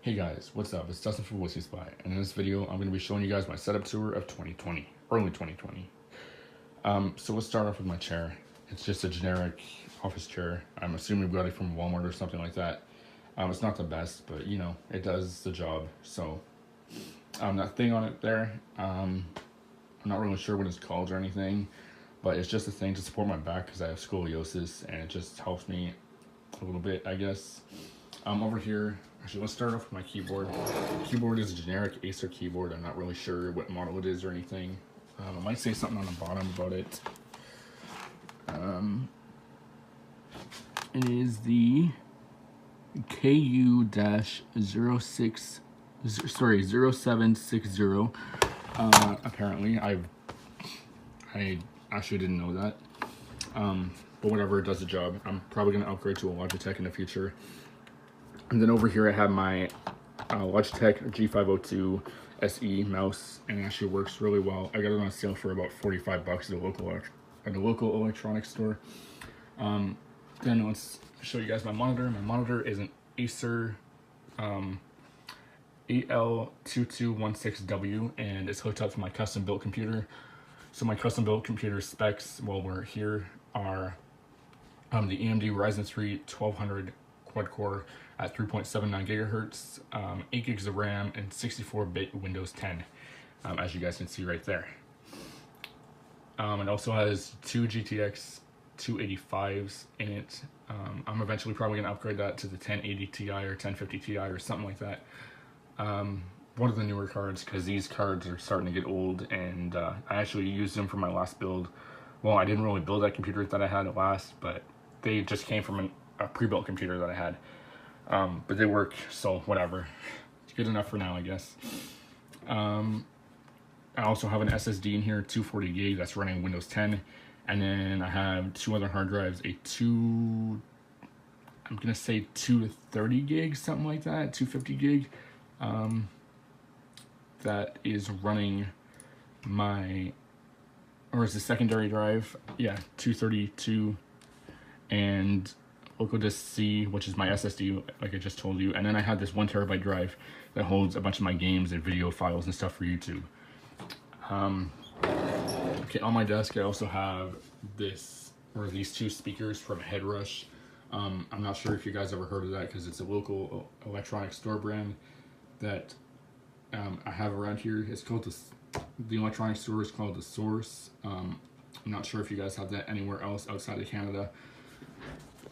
Hey guys, what's up? It's Dustin from Whiskey Spy, and in this video, I'm going to be showing you guys my setup tour of 2020, early 2020. So let's start off with my chair. It's just a generic office chair. I'm assuming we got it from Walmart or something like that. It's not the best, but you know, it does the job. So, that thing on it there, I'm not really sure what it's called or anything, but it's just a thing to support my back because I have scoliosis, and it just helps me a little bit, I guess. Over here, actually, let's start off with my keyboard. The keyboard is a generic Acer keyboard. I'm not really sure what model it is or anything. I might say something on the bottom about it. It is the KU-0760. Apparently, I actually didn't know that. But whatever, it does the job. I'm probably gonna upgrade to a Logitech in the future. And then over here I have my Logitech G502 SE mouse, and it actually works really well. I got it on sale for about 45 bucks at a local electronics store. Then let's show you guys my monitor. My monitor is an Acer AL2216W, and it's hooked up to my custom built computer. So my custom built computer specs, while we're here, are the AMD Ryzen 3 1200 quad core at 3.79 gigahertz, 8 gigs of RAM, and 64-bit Windows 10, as you guys can see right there. It also has two GTX 285s in it. I'm eventually probably going to upgrade that to the 1080 Ti or 1050 Ti or something like that. One of the newer cards, because these cards are starting to get old, and I actually used them for my last build. Well, I didn't really build that computer that I had at last, but they just came from a pre-built computer that I had. But they work, so whatever. It's good enough for now, I guess. I also have an SSD in here, 240 gig, that's running Windows 10. And then I have two other hard drives, I'm gonna say 230 gigs, something like that, 250 gig. That is running it's the secondary drive, yeah, 232, and local disk C, which is my SSD, like I just told you. And then I have this 1 terabyte drive that holds a bunch of my games and video files and stuff for YouTube. Okay, on my desk I also have these two speakers from Headrush. I'm not sure if you guys ever heard of that, because it's a local electronic store brand that I have around here. It's called the electronic store is called The Source. I'm not sure if you guys have that anywhere else outside of Canada.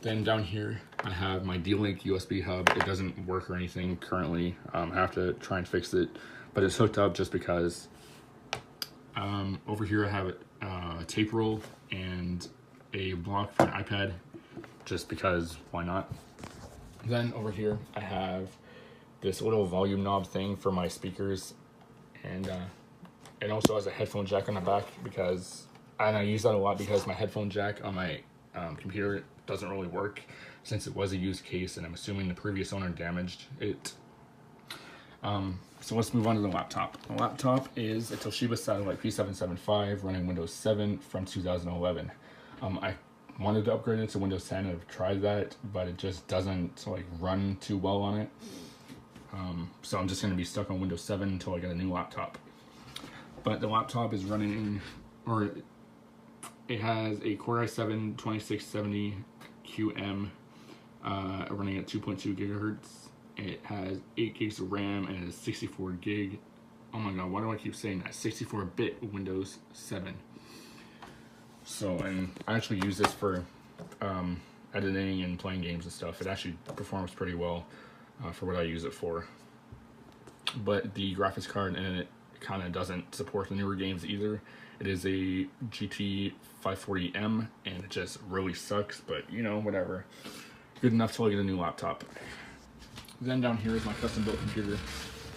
Then down here I have my D-Link USB hub. It doesn't work or anything currently. I have to try and fix it, but it's hooked up just because. Over here I have a tape roll and a block for an iPad, just because, why not? Then over here I have this little volume knob thing for my speakers, and it also has a headphone jack on the back, and I use that a lot because my headphone jack on my computer doesn't really work, since it was a used case, and I'm assuming the previous owner damaged it. So let's move on to the laptop. The laptop is a Toshiba Satellite P775 running Windows 7 from 2011. I wanted to upgrade it to Windows 10. I've tried that, but it just doesn't run too well on it. So I'm just going to be stuck on Windows 7 until I get a new laptop. But the laptop is running, it has a Core i7 2670 QM running at 2.2 gigahertz. It has 8 gigs of RAM and it is 64 gig. Oh my god, why do I keep saying that? 64-bit Windows 7. So, and I actually use this for editing and playing games and stuff. It actually performs pretty well for what I use it for. But the graphics card in it kind of doesn't support the newer games either. It is a GT 540M, and it just really sucks, but you know, whatever. Good enough till I get a new laptop. Then down here is my custom built computer.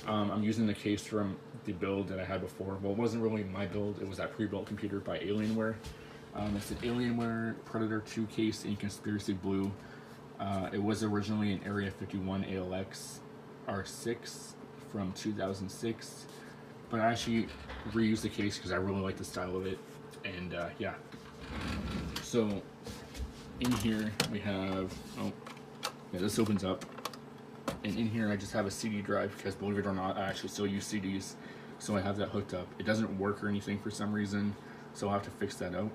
I'm using the case from the build that I had before. Well, it wasn't really my build, it was that pre-built computer by Alienware. It's an Alienware Predator 2 case in Conspiracy Blue. It was originally an Area 51 ALX R6 from 2006, but I actually reused the case because I really like the style of it, and yeah. So in here we have, oh yeah, this opens up. And in here I just have a CD drive because, believe it or not, I actually still use CDs. So I have that hooked up. It doesn't work or anything for some reason, so I'll have to fix that out.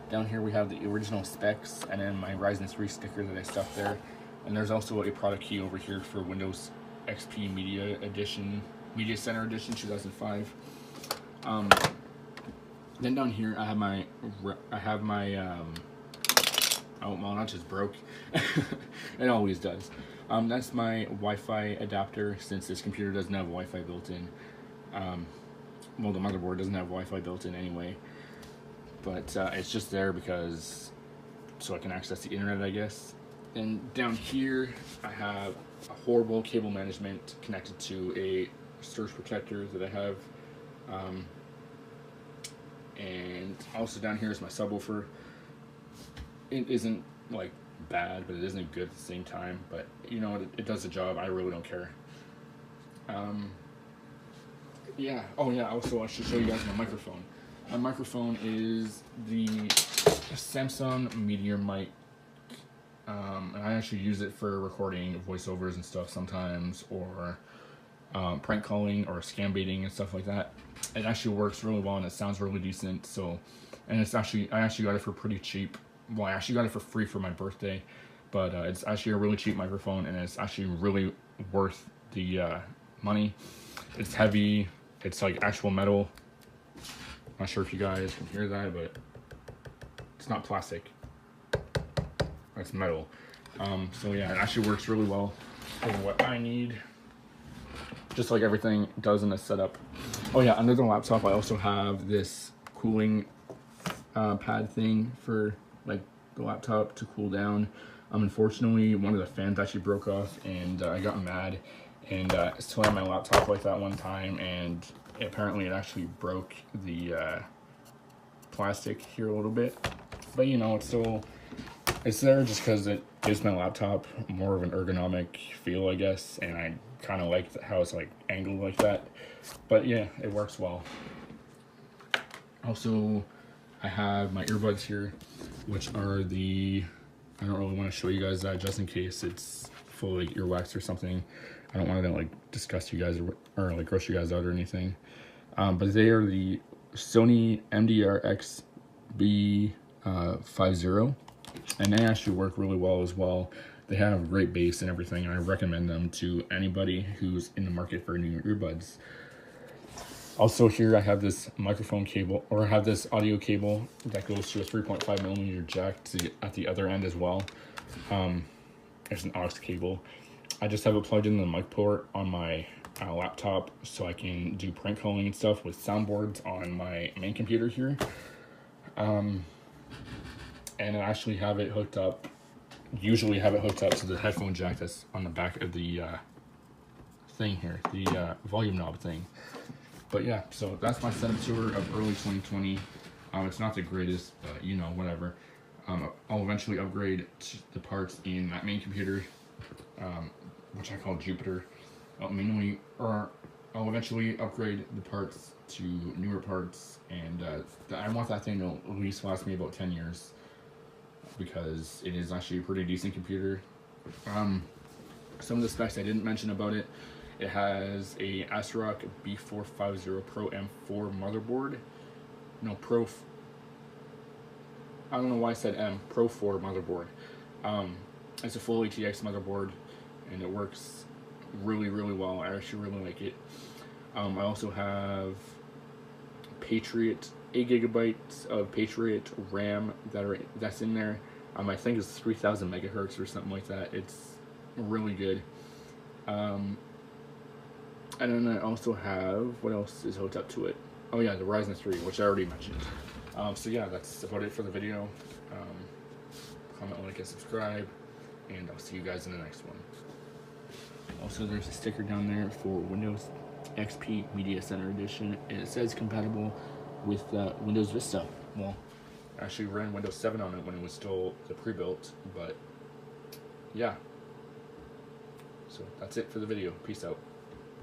Down here we have the original specs and then my Ryzen 3 sticker that I stuffed there. And there's also a product key over here for Windows XP Media Edition, Media Center Edition 2005. Then down here I have my oh, well, not just broke. It always does. That's my Wi-Fi adapter, since this computer doesn't have Wi-Fi built in. Well, the motherboard doesn't have Wi-Fi built in anyway, but it's just there because so I can access the internet, I guess. And down here I have a horrible cable management connected to a surge protector that I have. And also down here is my subwoofer. It isn't like bad, but it isn't good at the same time. But you know, it does the job. I really don't care. Yeah. Oh yeah. Also, I should show you guys my microphone. My microphone is the Samsung Meteor mic, and I actually use it for recording voiceovers and stuff sometimes, or prank calling or scam baiting and stuff like that. It actually works really well and it sounds really decent. So, and I actually got it for pretty cheap. Well, I actually got it for free for my birthday, but it's actually a really cheap microphone and it's actually really worth the money. It's heavy. It's like actual metal. Not sure if you guys can hear that, but it's not plastic. It's metal. So yeah, it actually works really well for what I need. Just like everything does in the setup. Oh yeah, under the laptop I also have this cooling pad thing for like the laptop to cool down. Unfortunately, one of the fans actually broke off, and I got mad and slammed my laptop like that one time, and apparently it actually broke the plastic here a little bit. But you know, it's there just because it gives my laptop more of an ergonomic feel, I guess, and I kind of like how it's like angled like that. But yeah, it works well. Also, I have my earbuds here, which are the, I don't really want to show you guys that just in case it's full of like earwax or something. I don't want to like disgust you guys or like gross you guys out or anything. But they are the Sony MDR-XB50, and they actually work really well as well. They have great bass and everything, and I recommend them to anybody who's in the market for new earbuds. Also here I have this microphone cable, or I have this audio cable that goes to a 3.5mm jack at the other end as well. There's an aux cable. I just have it plugged in the mic port on my laptop so I can do prank calling and stuff with soundboards on my main computer here. And I actually have it hooked up, usually have it hooked up to the headphone jack that's on the back of the thing here, the volume knob thing. But yeah, so that's my setup tour of early 2020. It's not the greatest, but you know, whatever. I'll eventually upgrade the parts in that main computer, which I call Jupiter. I'll eventually upgrade the parts to newer parts, and I want that thing to at least last me about 10 years, because it is actually a pretty decent computer. Some of the specs I didn't mention about it. It has a ASRock B450 Pro M4 motherboard. No, I don't know why I said M. Pro 4 motherboard. It's a full ATX motherboard, and it works really, really well. I actually really like it. I also have Patriot, 8 gigabytes of Patriot RAM that's in there. I think it's 3000 megahertz or something like that. It's really good. And then I also have, what else is hooked up to it? Oh yeah, the Ryzen 3, which I already mentioned. So yeah, that's about it for the video. Comment, like, and subscribe, and I'll see you guys in the next one. Also, there's a sticker down there for Windows XP Media Center Edition, and it says compatible with Windows Vista. Well, I actually ran Windows 7 on it when it was still the pre-built, but yeah. So that's it for the video. Peace out.